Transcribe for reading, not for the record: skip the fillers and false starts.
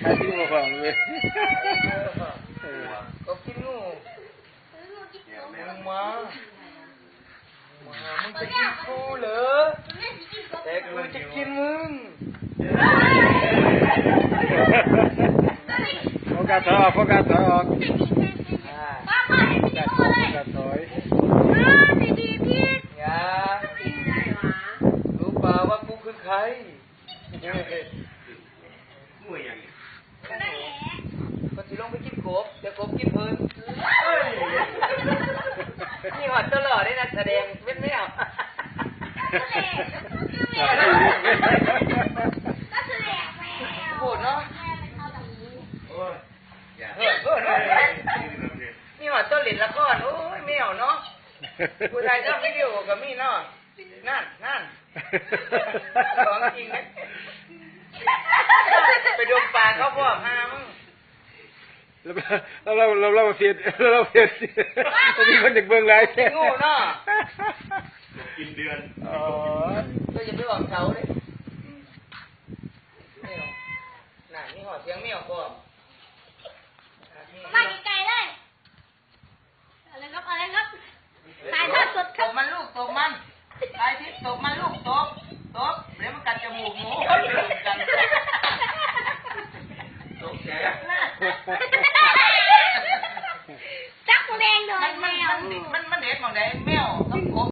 ถ่ายที่มาฟังเลยก็กินงูมึงมามึงจะกินกูเหรอแต่กูจะกินมึงโฟกัสออกโฟกัสออกป้าพ่อให้พี่โก้เลย โฟกัสถอยดีพี่อย่ารู้เปล่าว่ากูคือใครงูอย่างนี้ก็สิลงไปกินกบแต่กบกินเพิ่นนี่หอดตลอดเลยนะแสดงเป็นไม่เอาพูดเนาะนี่หอดต้นหลินละก้อนโอ้ยไม่เอาเนาะผู้ชายชอบวิดีโอกับมี่เนาะนั่นของจริงนะไปดมปลาเขาบอกห้ามึงเราเสียมีคนเด็กเบิ่งไรงูเนาะกินเดือนก็อย่าไปบอกเขาเลยนี่หอดเสียงเมียวก่อน